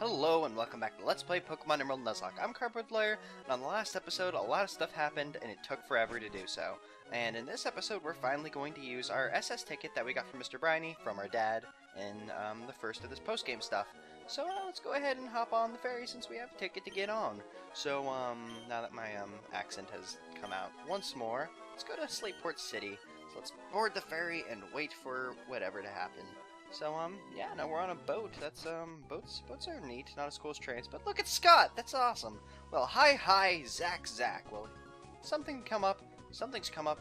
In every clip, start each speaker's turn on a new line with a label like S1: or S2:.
S1: Hello and welcome back to Let's Play Pokemon Emerald Nuzlocke. I'm Cardboard Lawyer, and on the last episode, a lot of stuff happened, and it took forever to do so. And in this episode, we're finally going to use our SS ticket that we got from Mr. Briny, from our dad, in the first of this post-game stuff. So let's go ahead and hop on the ferry since we have a ticket to get on. So now that my accent has come out once more, let's go to Slateport City. So let's board the ferry and wait for whatever to happen. So, yeah, now we're on a boat. That's, boats are neat, not as cool as trains, but look at Scott! That's awesome! Well, hi, Zach. Well, something's come up,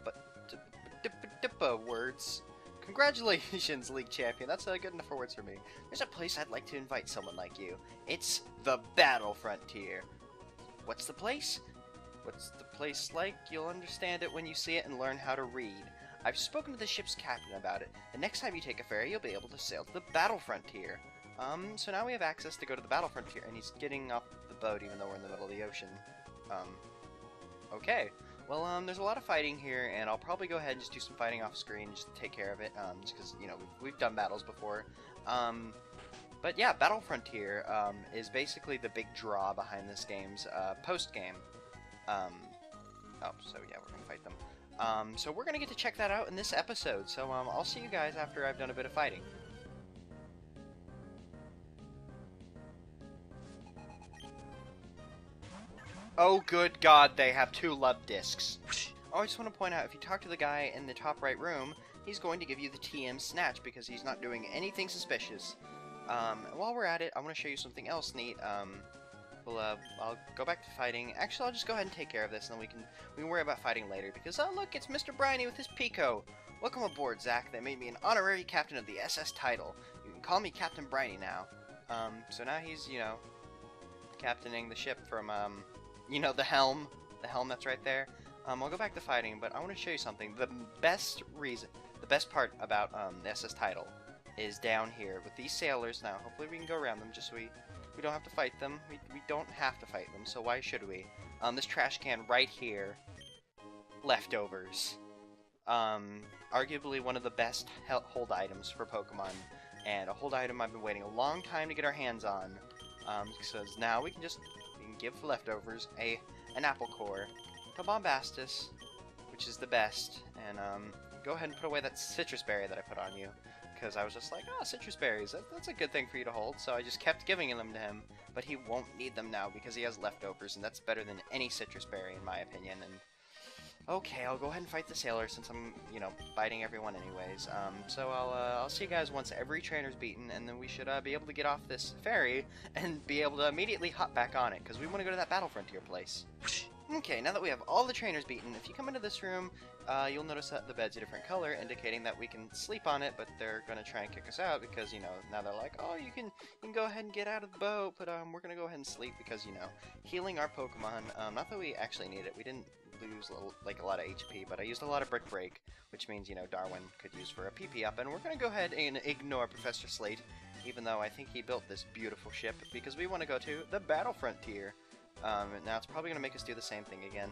S1: but words. Congratulations, League Champion. That's good enough for words for me. There's a place I'd like to invite someone like you. It's the Battle Frontier. What's the place? What's the place like? You'll understand it when you see it and learn how to read. I've spoken to the ship's captain about it. The next time you take a ferry, you'll be able to sail to the Battle Frontier. So now we have access to go to the Battle Frontier, and he's getting off the boat even though we're in the middle of the ocean. Okay. Well, there's a lot of fighting here, and I'll probably go ahead and just do some fighting off screen just to take care of it, just because, you know, we've done battles before. But yeah, Battle Frontier, is basically the big draw behind this game's, post-game. So yeah, we're gonna fight them. So we're gonna get to check that out in this episode, so I'll see you guys after I've done a bit of fighting. Oh good god, they have 2 love discs. Oh, I just want to point out, if you talk to the guy in the top right room, he's going to give you the TM Snatch because he's not doing anything suspicious. While we're at it, I want to show you something else neat. I'll go back to fighting. Actually, I'll just go ahead and take care of this, and then we can worry about fighting later. Because, oh look, it's Mr. Briny with his Pico. Welcome aboard, Zach. They made me an honorary captain of the SS title. You can call me Captain Briny now. So now he's, you know, captaining the ship from, you know, the helm that's right there. I'll go back to fighting, but I want to show you something. The best part about the SS title is down here with these sailors. Now, hopefully we can go around them just so we don't have to fight them. We don't have to fight them, so why should we? This trash can right here, leftovers. Arguably one of the best hold items for Pokemon, and a hold item I've been waiting a long time to get our hands on. Because now we can give leftovers an apple core, a Bombastus, which is the best, and go ahead and put away that citrus berry that I put on you. Because I was just like, oh, citrus berries, that's a good thing for you to hold, so I just kept giving them to him, but he won't need them now because he has leftovers, and that's better than any citrus berry in my opinion. And okay, I'll go ahead and fight the sailor since I'm, you know, fighting everyone anyways. So I'll see you guys once every trainer's beaten, and then we should be able to get off this ferry and be able to immediately hop back on it, because we want to go to that Battle Frontier place. Okay, now that we have all the trainers beaten, if you come into this room, you'll notice that the bed's a different color, indicating that we can sleep on it, but they're going to try and kick us out because, you know, now they're like, oh, you can go ahead and get out of the boat, but we're going to go ahead and sleep because, you know, healing our Pokemon, not that we actually need it, we didn't lose, a lot of HP, but I used a lot of Brick Break, which means, you know, Darwin could use for a PP up, and we're going to go ahead and ignore Professor Slate, even though I think he built this beautiful ship, because we want to go to the Battle Frontier. Now it's probably going to make us do the same thing again,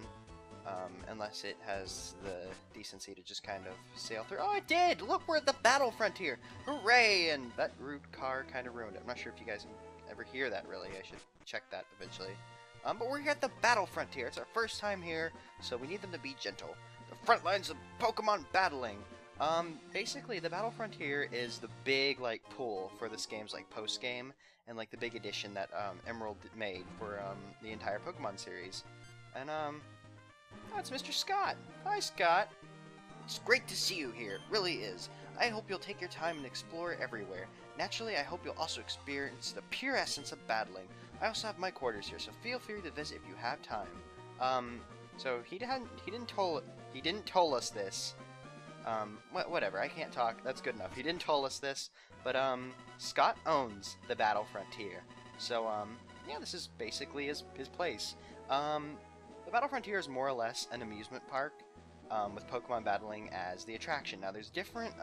S1: unless it has the decency to just kind of sail through. Oh, it did! Look, we're at the Battle Frontier! Hooray! And that rude car kind of ruined it. I'm not sure if you guys ever hear that, really. I should check that eventually. But we're here at the Battle Frontier. It's our first time here, so we need them to be gentle. The front lines of Pokemon battling! Basically, the Battle Frontier is the big, like, pool for this game's, like, post-game, and, like, the big addition that, Emerald made for, the entire Pokemon series. And, oh, it's Mr. Scott! Hi, Scott! It's great to see you here, it really is. I hope you'll take your time and explore everywhere. Naturally, I hope you'll also experience the pure essence of battling. I also have my quarters here, so feel free to visit if you have time. So he didn't tell us this. Whatever, I can't talk, that's good enough. He didn't tell us this, but, Scott owns the Battle Frontier. So, yeah, this is basically his place. The Battle Frontier is more or less an amusement park, with Pokemon battling as the attraction. Now, there's different,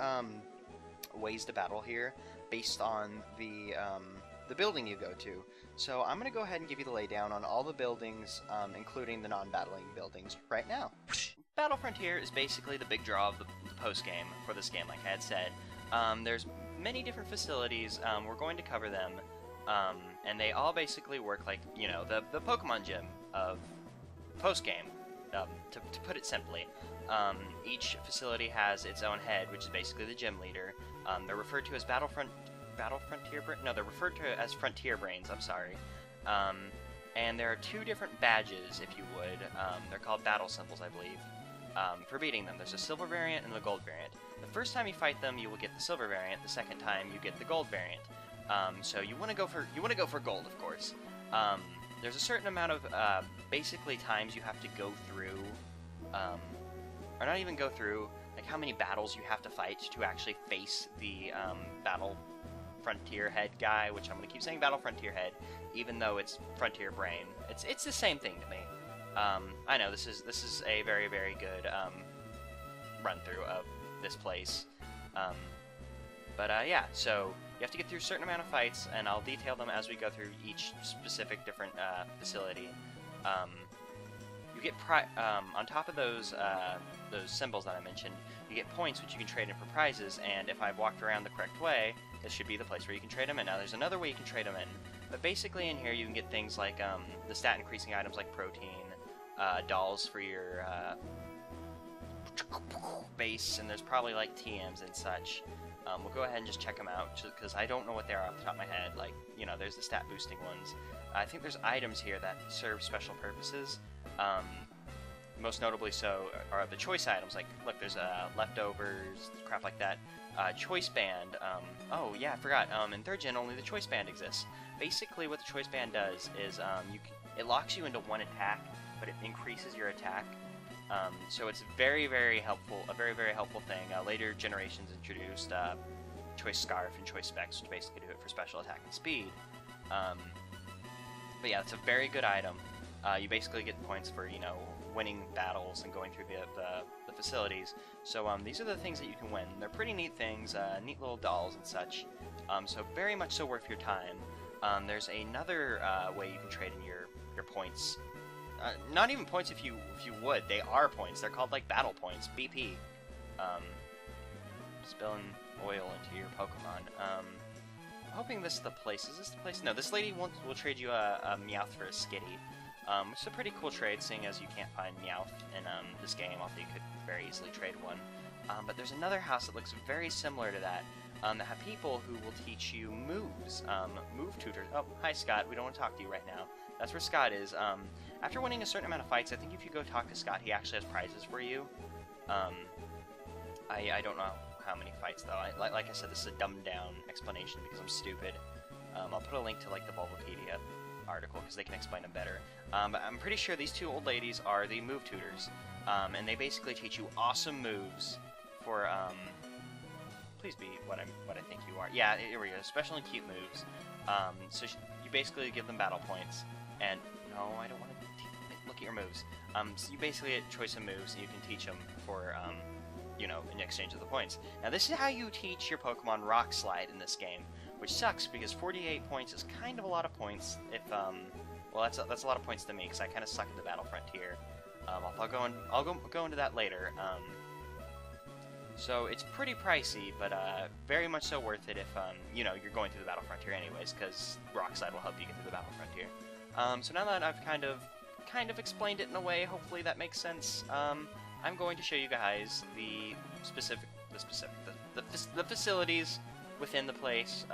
S1: ways to battle here, based on the building you go to. So, I'm gonna go ahead and give you the laydown on all the buildings, including the non-battling buildings, right now. Battle Frontier is basically the big draw of the post-game for this game, like I had said. There's many different facilities, we're going to cover them. And they all basically work like, you know, the Pokemon gym of post-game, to put it simply. Each facility has its own head, which is basically the gym leader. They're referred to as they're referred to as Frontier Brains, I'm sorry. And there are two different badges, if you would. They're called battle symbols, I believe, for beating them. There's a silver variant and the gold variant. The first time you fight them, you will get the silver variant. The second time, you get the gold variant. So you want to go for gold, of course. There's a certain amount of basically times you have to go through, or not even go through, like how many battles you have to fight to actually face the battle Frontier Head guy, which I'm gonna keep saying Battle Frontier Head, even though it's Frontier Brain. It's the same thing to me. I know this is a very, very good run through of this place. Yeah, so you have to get through a certain amount of fights, and I'll detail them as we go through each specific different facility. You get on top of those symbols that I mentioned, you get points which you can trade in for prizes, and if I've walked around the correct way, this should be the place where you can trade them in. Now there's another way you can trade them in, but basically in here you can get things like the stat increasing items like protein, dolls for your base, and there's probably like TMs and such. We'll go ahead and just check them out, because I don't know what they are off the top of my head. Like, you know, there's the stat boosting ones. I think there's items here that serve special purposes. Most notably so are the choice items. Like, look, there's leftovers, crap like that. Choice band. Oh yeah, I forgot. In 3rd gen, only the choice band exists. Basically, what the choice band does is it locks you into one attack, but it increases your attack. So it's very, very helpful. A very, very helpful thing. Later generations introduced choice scarf and choice specs, which basically do it for special attack and speed. But yeah, it's a very good item. You basically get points for, you know, winning battles and going through the facilities. So these are the things that you can win. They're pretty neat things, neat little dolls and such. So very much so worth your time. There's another way you can trade in your points. Not even points if you would. They are points. They're called like battle points, BP. Spilling oil into your Pokemon. I'm hoping this is the place. Is this the place? No, this lady will trade you a Meowth for a Skitty. Which is a pretty cool trade, seeing as you can't find Meowth in this game, although you could very easily trade one. But there's another house that looks very similar to that, that have people who will teach you moves, move tutors. Oh, hi Scott, we don't want to talk to you right now. That's where Scott is. After winning a certain amount of fights, I think if you go talk to Scott, he actually has prizes for you. I don't know how many fights, though. Like I said, this is a dumbed-down explanation because I'm stupid. I'll put a link to like the Bulbapedia article because they can explain them better. But I'm pretty sure these two old ladies are the move tutors, and they basically teach you awesome moves for please be what I think you are. Yeah, here we go. Special and cute moves. So you basically give them battle points, and no, I don't want to look at your moves. So you basically get choice of moves, and you can teach them for you know, in exchange of the points. Now this is how you teach your Pokemon Rock Slide in this game, which sucks because 48 points is kind of a lot of points. If well, that's a lot of points to me because I kind of suck at the Battle Frontier. I'll go into that later. So it's pretty pricey, but very much so worth it if you know, you're going through the Battle Frontier anyways, because Rock Slide will help you get through the Battle Frontier. So now that I've kind of explained it in a way, hopefully that makes sense. I'm going to show you guys the facilities within the place,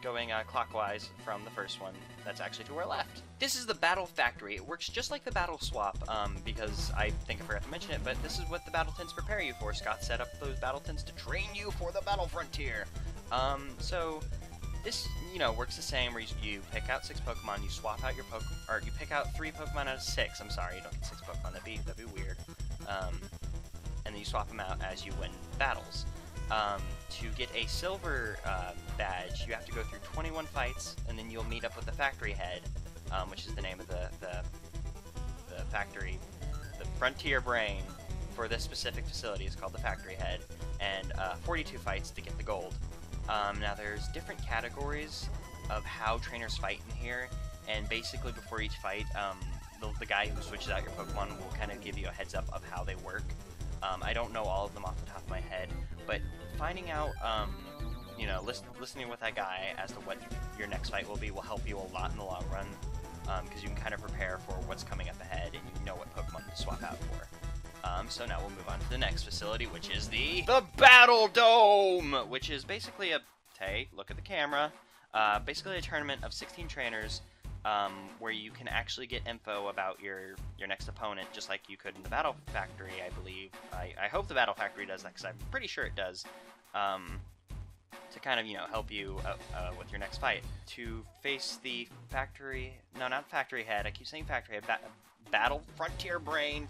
S1: going clockwise from the first one. That's actually to our left. This is the Battle Factory. It works just like the Battle Swap, because I think I forgot to mention it, but this is what the Battle Tins prepare you for. Scott set up those Battle Tins to train you for the Battle Frontier. So this, you know, works the same, where you pick out 6 Pokemon, you swap out your or you pick out 3 Pokemon out of 6. I'm sorry, you don't get 6 Pokemon. That'd be weird. And then you swap them out as you win battles. To get a silver badge, you have to go through 21 fights, and then you'll meet up with the factory head, which is the name of the factory, the Frontier Brain for this specific facility is called the factory head, and 42 fights to get the gold. Now there's different categories of how trainers fight in here, and basically before each fight, the guy who switches out your Pokemon will kind of give you a heads up of how they work. I don't know all of them off the top of my head, but finding out, you know, listening with that guy as to what
S2: your next fight will be will help you a lot in the long run, because you can kind of prepare for what's coming up ahead, and you know what Pokemon to swap out for. So now we'll move on to the next facility, which is the Battle Dome, which is basically hey, look at the camera, basically a tournament of 16 trainers, where you can actually get info about your next opponent, just like you could in the Battle Factory, I believe. I hope the Battle Factory does that, because I'm pretty sure it does, to kind of, help you with your next fight. To face the factory, no, not factory head, I keep saying factory head, Battle Frontier Brain,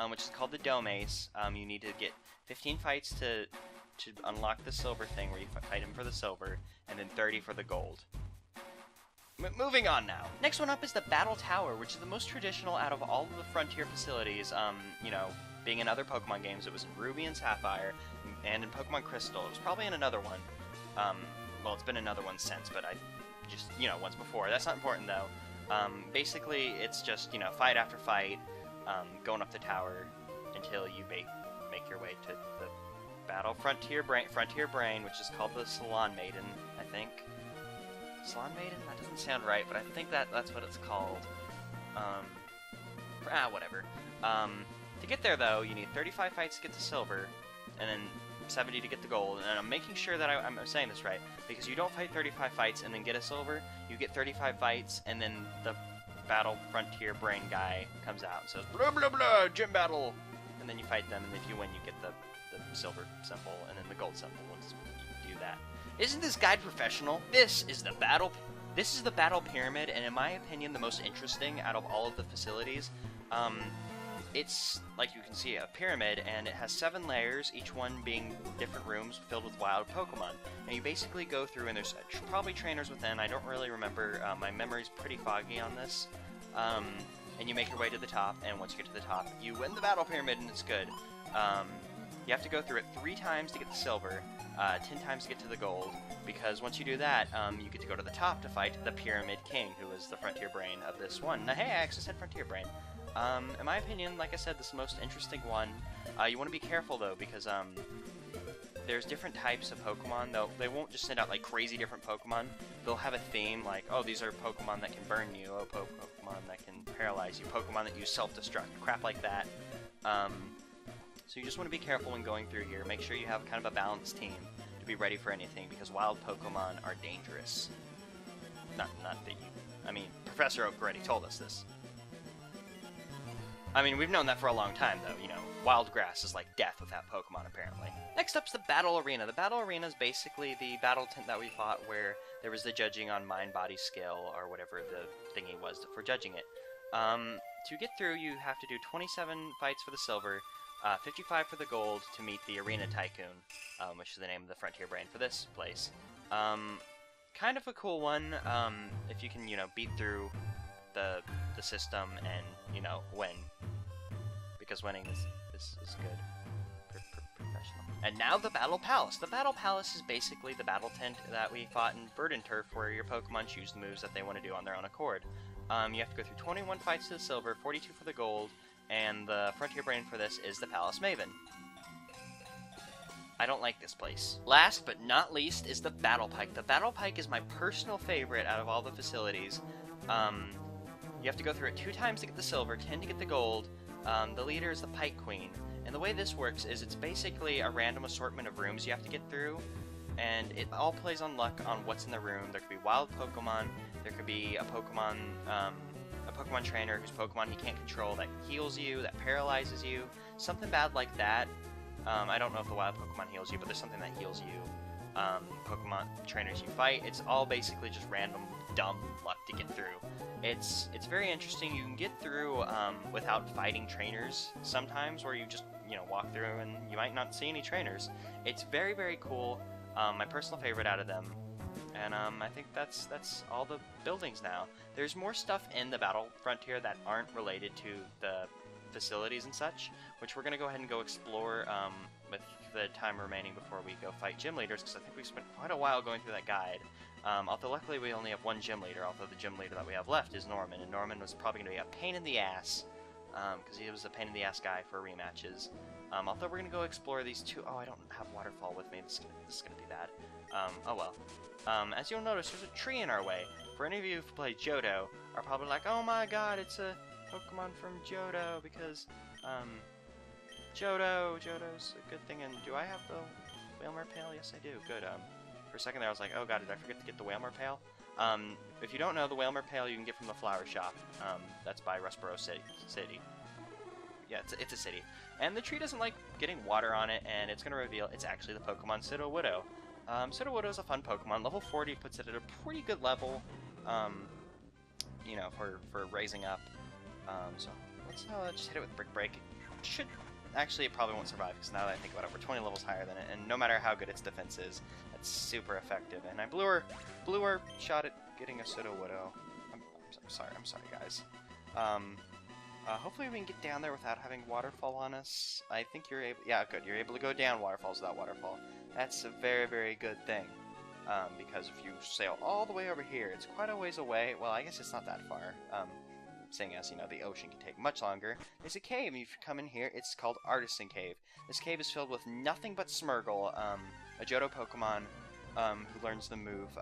S2: which is called the Dome Ace. You need to get 15 fights to unlock the silver thing, where you fight him for the silver, and then 30 for the gold. Moving on now. Next one up is the Battle Tower, which is the most traditional out of all of the Frontier facilities. Being in other Pokemon games, it was in Ruby and Sapphire, and in Pokemon Crystal. It was probably in another one. Well, it's been another one since, but I just, once before. That's not important, though. Basically, it's just, fight after fight, going up the tower until you make your way to the Battle Frontier Brain, which is called the Salon Maiden, I think. Salon Maiden? That doesn't sound right, but I think that's what it's called. Whatever. To get there, though, you need 35 fights to get to silver, and then 70 to get the gold. And I'm making sure that I'm saying this right, because you don't fight 35 fights and then get a silver. You get 35 fights, and then the Battle Frontier Brain guy comes out and says, blah, blah, blah, gym battle! And then you fight them, and if you win, you get the silver symbol, and then the gold symbol once you do that. Isn't this guide professional? This is the Battle Pyramid, and in my opinion, the most interesting out of all of the facilities. It's, like you can see, a pyramid, and it has 7 layers, each one being different rooms filled with wild Pokemon. And you basically go through, and there's probably trainers within. I don't really remember. My memory's pretty foggy on this. And you make your way to the top, and once you get to the top, you win the Battle Pyramid, and it's good. You have to go through it 3 times to get the silver, 10 times to get to the gold, because once you do that, you get to go to the top to fight the Pyramid King, who is the Frontier Brain of this one. Now, hey, I actually said Frontier Brain. In my opinion, like I said, this is the most interesting one. You want to be careful, though, because there's different types of Pokemon. They won't just send out, like, crazy different Pokemon. They'll have a theme, like, oh, these are Pokemon that can burn you, oh, Pokemon that can paralyze you, Pokemon that use self-destruct, crap like that. So you just want to be careful when going through here. Make sure you have kind of a balanced team to be ready for anything, because wild Pokemon are dangerous. Not that you... I mean, Professor Oak already told us this. I mean, we've known that for a long time, though. Wild grass is like death without Pokemon, apparently. Next up's the Battle Arena. The Battle Arena is basically the battle tent that we fought, where there was the judging on mind, body, skill, or whatever the thingy was for judging it. To get through, you have to do 27 fights for the silver, 55 for the gold to meet the Arena Tycoon, which is the name of the Frontier Brain for this place. Kind of a cool one, if you can, beat through the system and, win. Because winning is good. Professional. And now the Battle Palace. The Battle Palace is basically the battle tent that we fought in Verdant Turf, where your Pokemon choose the moves that they want to do on their own accord. You have to go through 21 fights to the silver, 42 for the gold, and the Frontier Brain for this is the Palace Maven. I don't like this place. Last but not least is the Battle Pike. The Battle Pike is my personal favorite out of all the facilities. You have to go through it 2 times to get the silver, 10 to get the gold. The leader is the Pike Queen. And the way this works is it's basically a random assortment of rooms you have to get through. And it all plays on luck on what's in the room. There could be wild Pokemon. There could be a Pokemon trainer whose Pokemon he can't control that heals you, that paralyzes you. Something bad like that. I don't know if the wild Pokemon heals you, but there's something that heals you. Pokemon trainers you fight. It's all basically just random, dumb luck to get through. It's very interesting. You can get through without fighting trainers sometimes, where you just walk through and you might not see any trainers. It's very, very cool. My personal favorite out of them. And I think that's all the buildings now. There's more stuff in the Battle Frontier that aren't related to the facilities and such, which we're going to go ahead and go explore with the time remaining before we go fight gym leaders, because I think we spent quite a while going through that guide. Although luckily we only have 1 gym leader, although the gym leader that we have left is Norman, and Norman was probably going to be a pain in the ass, because he was a pain in the ass guy for rematches. Although we're going to go explore these 2... Oh, I don't have Waterfall with me. This is going to be bad. Oh well. As you'll notice, there's a tree in our way. For any of you who've played Johto, are probably like, oh my god, it's a Pokemon from Johto, because, Johto's a good thing, and do I have the Whalmer Pail? Yes, I do. Good. For a second there, I was like, oh god, did I forget to get the Whalmer Pail? If you don't know, the Whalmer Pail you can get from the flower shop. That's by Rustboro City. Yeah, it's a city. And the tree doesn't like getting water on it, and it's going to reveal it's actually the Pokemon Sudowoodo. Sudowoodo is a fun Pokemon. Level 40 puts it at a pretty good level, you know, for raising up. So let's just hit it with Brick Break. Actually, it probably won't survive, because now that I think about it, we're 20 levels higher than it, and no matter how good its defense is, that's super effective. And I blew her shot at getting a Sudowoodo. I'm sorry, guys. Hopefully we can get down there without having waterfall on us. I think you're able... Yeah, good. You're able to go down waterfalls without waterfall. That's a very, very good thing. Because if you sail all the way over here, it's quite a ways away. Well, I guess it's not that far. Seeing as, you know, the ocean can take much longer. There's a cave, and if you come in here, it's called Artisan Cave. This cave is filled with nothing but Smeargle, a Johto Pokemon, who learns the move,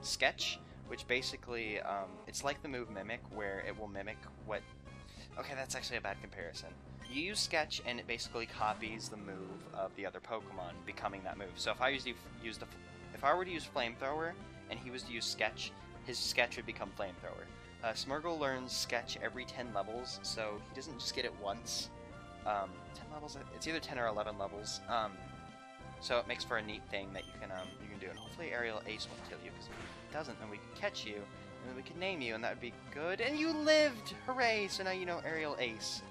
S2: Sketch, which basically, it's like the move Mimic, where it will mimic what... Okay, that's actually a bad comparison. You use Sketch, and it basically copies the move of the other Pokemon, becoming that move. So if I if I were to use Flamethrower, and he was to use Sketch, his Sketch would become Flamethrower. Smeargle learns Sketch every 10 levels, so he doesn't just get it once. 10 levels, it's either 10 or 11 levels. So it makes for a neat thing that you can do, and hopefully Aerial Ace won't kill you, because if it doesn't, then we can catch you, and then we can name you, and that would be good. And you lived! Hooray! So now you know Aerial Ace.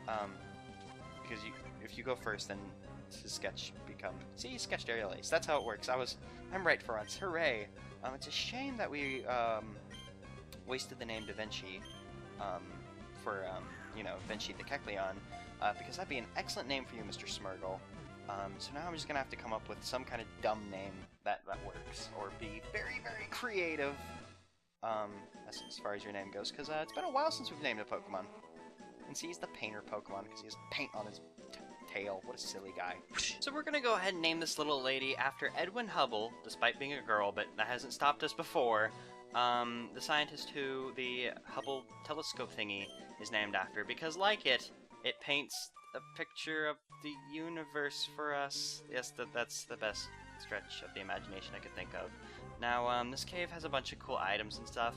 S2: Because if you go first, then his Sketch become... See, you sketched Aerial Ace. That's how it works. I'm right for once. Hooray! It's a shame that we, wasted the name Da Vinci, for, you know, Vinci the Kecleon, because that'd be an excellent name for you, Mr. Smeargle. So now I'm just gonna have to come up with some kind of dumb name that works, or be very, very creative, as far as your name goes, because, it's been a while since we've named a Pokemon. And see, he's the painter Pokemon, because he has paint on his tail. What a silly guy. So we're gonna go ahead and name this little lady after Edwin Hubble, despite being a girl, but that hasn't stopped us before. The scientist who the Hubble telescope thingy is named after, because like it paints a picture of the universe for us. Yes, that's the best stretch of the imagination I could think of. Now, this cave has a bunch of cool items and stuff,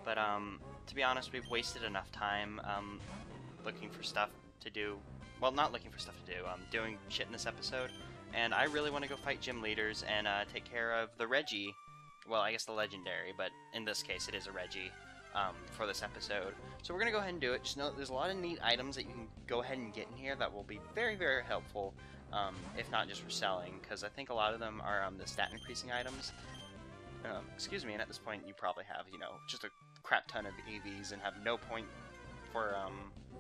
S2: but, to be honest, we've wasted enough time, looking for stuff to do. Well, not looking for stuff to do, doing shit in this episode, and I really want to go fight gym leaders and, take care of the Reggie. Well, I guess the legendary, but in this case it is a Reggie, for this episode. So we're going to go ahead and do it. Just know there's a lot of neat items that you can go ahead and get in here that will be very, very helpful, if not just for selling, because I think a lot of them are the stat increasing items. Excuse me, and at this point you probably have, you know, just a crap ton of EVs and have no point for,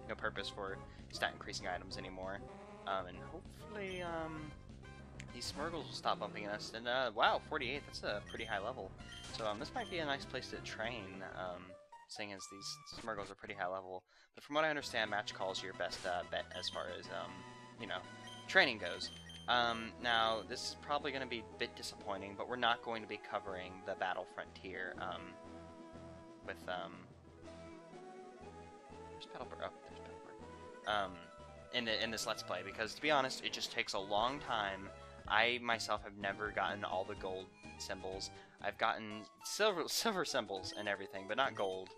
S2: no purpose for stat increasing items anymore. And hopefully, these Smeargles will stop bumping us, and wow, 48, that's a pretty high level. So this might be a nice place to train, seeing as these Smeargles are pretty high level. But from what I understand, Match Call is your best bet as far as, you know, training goes. Now, this is probably going to be a bit disappointing, but we're not going to be covering the Battle Frontier, with, there's Battlebird, in this Let's Play, because, to be honest, it just takes a long time. I, myself, have never gotten all the gold symbols. I've gotten silver symbols and everything, but not gold,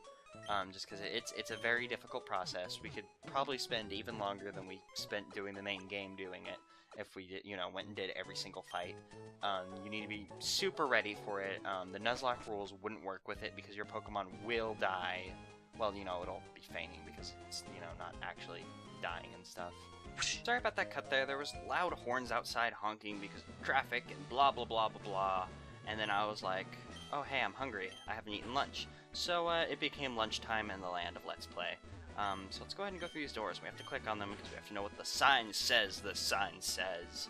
S2: just because it's a very difficult process. We could probably spend even longer than we spent doing the main game doing it, if we did, you know, went and did every single fight. You need to be super ready for it. The Nuzlocke rules wouldn't work with it, because your Pokemon will die. Well, you know, it'll be feigning, because it's, you know, not actually dying and stuff. Sorry about that cut there. There was loud horns outside honking because of traffic and blah blah blah blah blah. And then I was like, oh hey, I'm hungry. I haven't eaten lunch. So it became lunchtime in the land of Let's Play. So let's go ahead and go through these doors. We have to click on them because we have to know what the sign says. The sign says.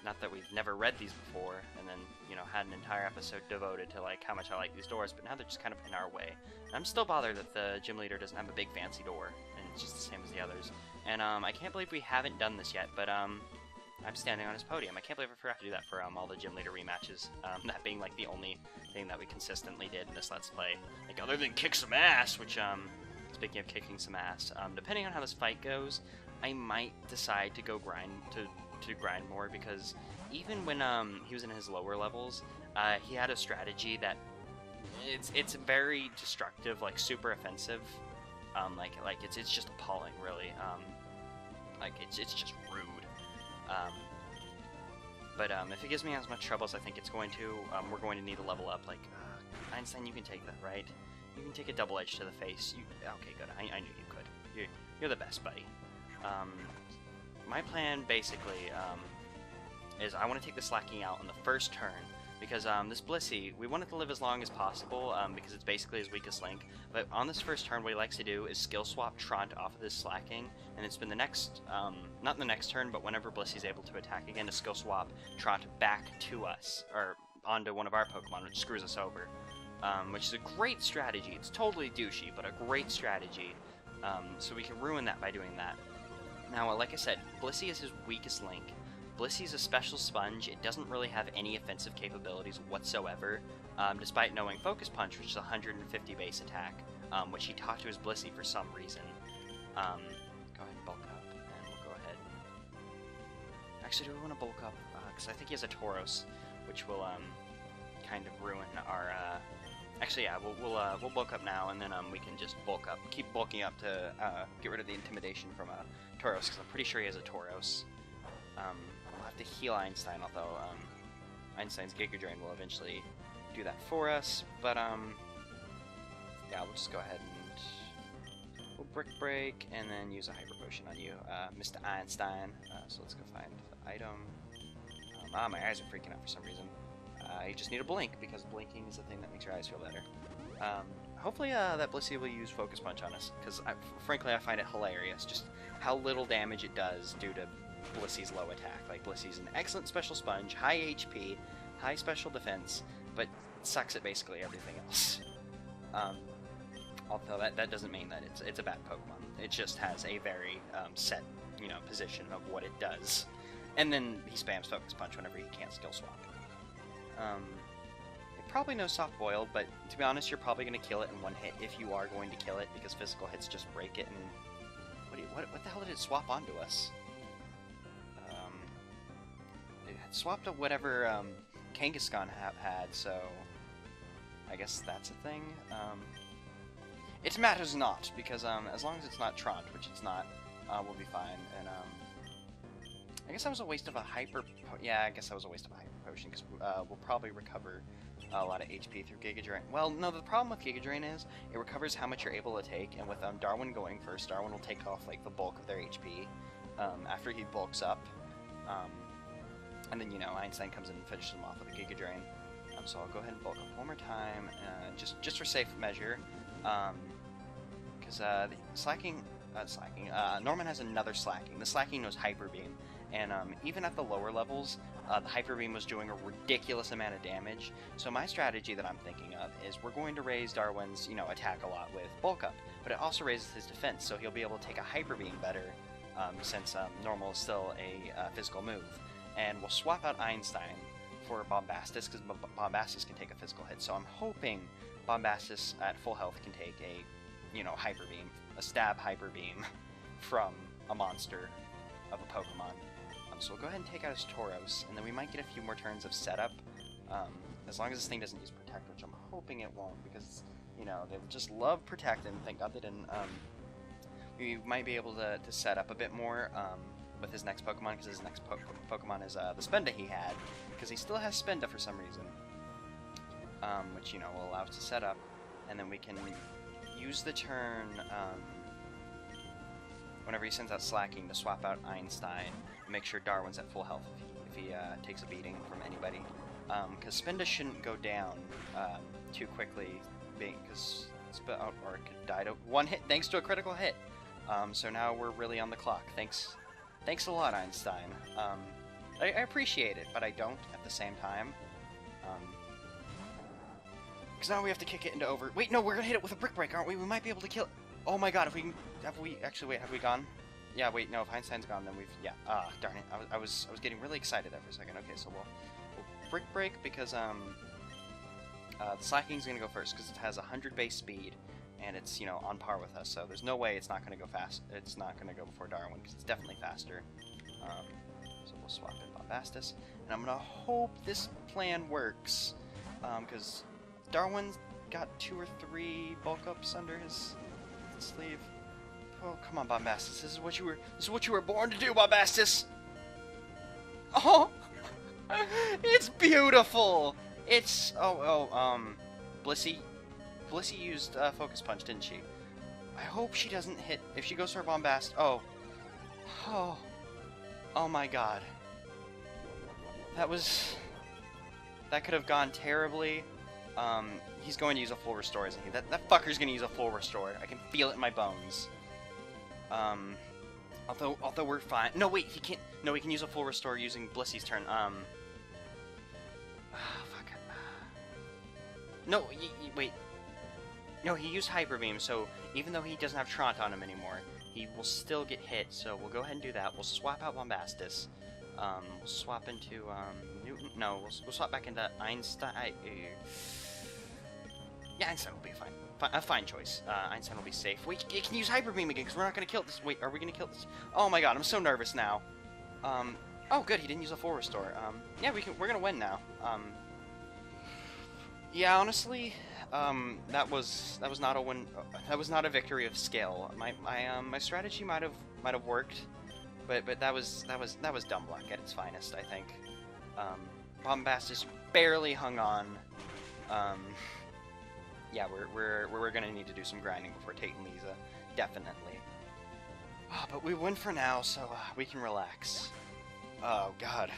S2: Not that we've never read these before, and then, you know, had an entire episode devoted to, like, how much I like these doors, but now they're just kind of in our way. And I'm still bothered that the gym leader doesn't have a big fancy door, and it's just the same as the others. And, I can't believe we haven't done this yet, but, I'm standing on his podium. I can't believe I forgot to do that for all the gym leader rematches. That being like the only thing that we consistently did in this Let's Play. Like other than kick some ass, which speaking of kicking some ass, depending on how this fight goes, I might decide to go grind to grind more, because even when he was in his lower levels, he had a strategy that it's very destructive, like super offensive. Like it's just appalling, really. Like it's just rude. But if it gives me as much trouble as I think it's going to, we're going to need to level up. Like, Einstein, you can take that, right? You can take a double edge to the face. Okay, good. I knew you could. You're the best, buddy. My plan, basically, is I want to take the Slacking out on the first turn, because this Blissey, we want it to live as long as possible, because it's basically his weakest link. But on this first turn, what he likes to do is skill swap Trant off of this Slacking, and it's been the next, not in the next turn, but whenever Blissey's able to attack again, to skill swap Trant back to us, or onto one of our Pokemon, which screws us over. Which is a great strategy. It's totally douchey, but a great strategy. So we can ruin that by doing that. Now, like I said, Blissey is his weakest link. Blissey's a special sponge. It doesn't really have any offensive capabilities whatsoever, despite knowing Focus Punch, which is 150 base attack, which he taught to his Blissey for some reason. Go ahead and bulk up, and we'll go ahead. Actually, do we want to bulk up? Because I think he has a Tauros, which will kind of ruin our... Actually, yeah, we'll bulk up now, and then we can just bulk up, keep bulking up to get rid of the intimidation from Tauros, because I'm pretty sure he has a Tauros. We'll have to heal Einstein, although Einstein's Giga Drain will eventually do that for us. But yeah, we'll just go ahead and we'll Brick Break, and then use a Hyper Potion on you, Mr. Einstein. So let's go find the item. My eyes are freaking out for some reason. You just need a blink, because blinking is the thing that makes your eyes feel better. Hopefully that Blissey will use Focus Punch on us, because frankly I find it hilarious just how little damage it does due to Blissey's low attack. Like, Blissey's an excellent special sponge, high HP, high special defense, but sucks at basically everything else. Although that doesn't mean that it's a bad Pokemon. It just has a very set, position of what it does. And then he spams Focus Punch whenever he can't skill swap. It probably knows Soft Boiled, but to be honest, you're probably going to kill it in one hit if you are going to kill it, because physical hits just break it. And what the hell did it swap onto us? It had swapped to whatever Kangaskhan had, so I guess that's a thing. It matters not, because as long as it's not Trant, which it's not, we'll be fine. And I guess that was a waste of a Hyper... Yeah, I guess that was a waste of a Hyper Potion, because we'll probably recover a lot of HP through Giga Drain. Well, no, the problem with Giga Drain is it recovers how much you're able to take, and with Darwin going first, Darwin will take off like the bulk of their HP after he bulks up. And then, Einstein comes in and finishes him off with a Giga Drain. So I'll go ahead and bulk up one more time, just for safe measure. Because Norman has another Slacking. The Slacking knows Hyper Beam, and even at the lower levels, the Hyper Beam was doing a ridiculous amount of damage. So my strategy that I'm thinking of is we're going to raise Darwin's, attack a lot with Bulk Up, but it also raises his defense, so he'll be able to take a Hyper Beam better, since Normal is still a physical move. And we'll swap out Einstein for Bombastus, because Bombastus can take a physical hit. So I'm hoping Bombastus at full health can take a, Hyper Beam, a stab Hyper Beam from a monster of a Pokemon. So we'll go ahead and take out his Tauros, and then we might get a few more turns of setup, as long as this thing doesn't use Protect, which I'm hoping it won't, because, they just love Protect, and thank God they didn't. We might be able to set up a bit more, with his next Pokemon, because his next Pokemon is the Spenda he had, because he still has Spenda for some reason, which, will allow us to set up, and then we can use the turn, whenever he sends out Slacking, to swap out Einstein, and make sure Darwin's at full health if he takes a beating from anybody, because Spenda shouldn't go down too quickly, because or it could die to one hit thanks to a critical hit. So now we're really on the clock. Thanks a lot, Einstein. I appreciate it, but I don't at the same time. Because now we have to kick it into over... Wait, no, we're gonna hit it with a Brick Break, aren't we? We might be able to kill it. Oh my god, if we can... Have we... Actually, wait, have we gone? Yeah, wait, no, if Einstein's gone, then we've... Yeah, darn it. I was getting really excited there for a second. Okay, so we'll Brick Break because, the Slacking's gonna go first because it has 100 base speed, and it's, you know, on par with us, so there's no way it's not gonna go fast. It's not gonna go before Darwin because it's definitely faster. So we'll swap in Bombastus, and I'm gonna hope this plan works, because Darwin's got 2 or 3 bulk ups under his sleeve. Oh, come on, Bombastus. This is what you were born to do, Bombastus. Oh, it's beautiful. It's Blissey used Focus Punch, didn't she? I hope she doesn't hit if she goes for a Bombast. Oh my God. That could have gone terribly. He's going to use a full restore, isn't he? That fucker's gonna use a full restore. I can feel it in my bones. Although we're fine. No, wait, he can't. No, he can use a full restore using Blissey's turn. Fuck. No, wait. No, he used Hyper Beam, so even though he doesn't have Trant on him anymore, he will still get hit. So we'll go ahead and do that. We'll swap out Bombastus. We'll swap into Newton. No, we'll swap back into Einstein. Yeah, Einstein will be fine. A fine choice. Einstein will be safe. Wait, it can use Hyper Beam again, because we're not going to kill this. Wait, are we going to kill this? Oh my God, I'm so nervous now. Oh good, he didn't use a full restore. Yeah, we're going to win now. Yeah, honestly, that was not a win. That was not a victory of skill. My strategy might have worked, but that was dumb luck at its finest, I think. Bombastus barely hung on. Yeah, we're gonna need to do some grinding before Tate and Lisa, definitely. Oh, but we win for now, so we can relax. Oh God,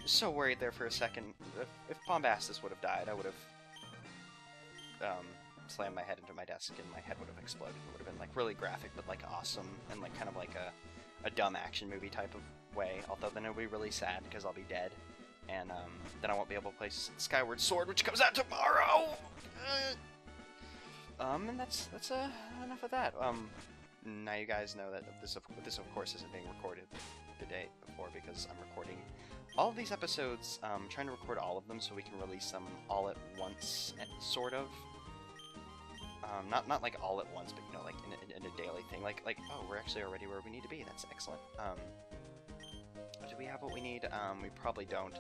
S2: I'm so worried there for a second. If Bombastus would have died, I would have slammed my head into my desk and my head would have exploded. It would have been like really graphic, but like awesome and like kind of like a dumb action movie type of way. Although then it'll be really sad because I'll be dead. And then I won't be able to play Skyward Sword, which comes out tomorrow. And that's enough of that. Now you guys know that this of course isn't being recorded the day before because I'm recording all of these episodes. Trying to record all of them so we can release them all at once, sort of. Not like all at once, but you know, like in a daily thing. Like oh, we're actually already where we need to be. That's excellent. Do we have what we need? We probably don't.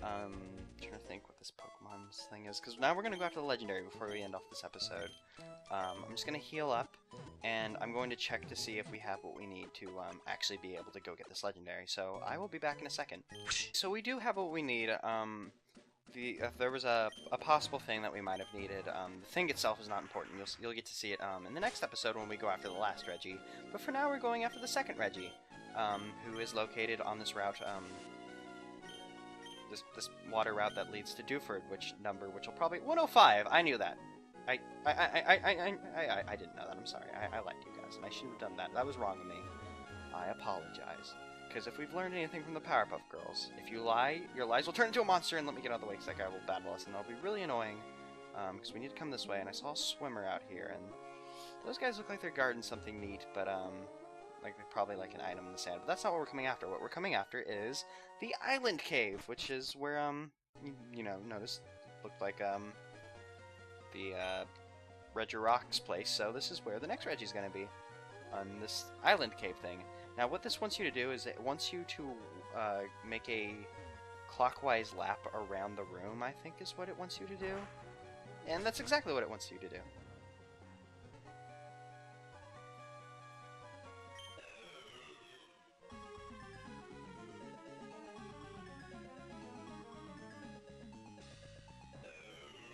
S2: Trying to think what this Pokemon's thing is, because now we're going to go after the Legendary before we end off this episode. I'm just going to heal up, and I'm going to check to see if we have what we need to actually be able to go get this Legendary, so I will be back in a second. So we do have what we need. If there was a possible thing that we might have needed, the thing itself is not important. You'll get to see it in the next episode when we go after the last Reggie, but for now we're going after the second Reggie. Who is located on this route, this water route that leads to Dewford, which will probably 105. I knew that. I didn't know that. I'm sorry. I lied to you guys, and I shouldn't have done that. That was wrong of me. I apologize. Because if we've learned anything from the Powerpuff Girls, if you lie, your lies will turn into a monster and let me get out of the way, because that guy will battle us, and that'll be really annoying. Because we need to come this way, and I saw a swimmer out here, and those guys look like they're guarding something neat, but like probably like an item in the sand. But that's not what we're coming after. What we're coming after is the Island Cave, which is where you know, notice looked like the Regirock's place. So this is where the next Reggie's gonna be, on this Island Cave thing. Now what this wants you to do is it wants you to make a clockwise lap around the room, I think is what it wants you to do. And that's exactly what it wants you to do.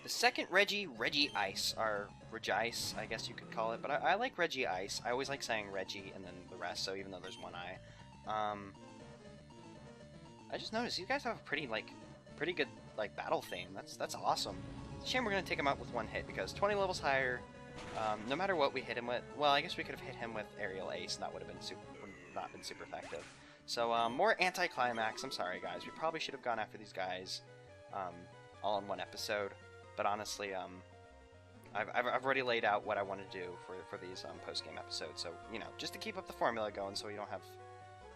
S2: The second Reggie Ice, or Regice, I guess you could call it, but I like Reggie Ice. I always like saying Reggie and then the rest, so even though there's one I. I just noticed these guys have a pretty good like battle theme. That's awesome. It's a shame we're gonna take him out with one hit because 20 levels higher, no matter what we hit him with. Well, I guess we could have hit him with Aerial Ace, and that would have been not been super effective. So more anticlimax. I'm sorry guys. We probably should have gone after these guys all in one episode. But honestly,
S1: I've already laid out what I want to do for these post-game episodes, so, you know, just to keep up the formula going so we don't have,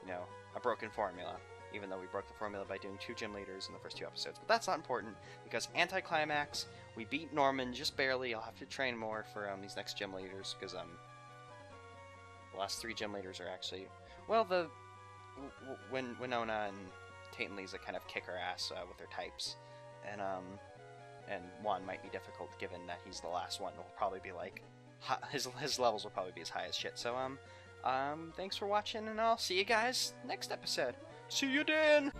S1: you know, a broken formula, even though we broke the formula by doing 2 gym leaders in the first 2 episodes. But that's not important, because anticlimax, we beat Norman just barely. I'll have to train more for these next gym leaders, because the last 3 gym leaders are actually, well, when Winona and Tate Lisa kind of kick our ass with their types, and Juan might be difficult given that he's the last one. Will probably be like, his levels will probably be as high as shit. So thanks for watching, and I'll see you guys next episode. See you then.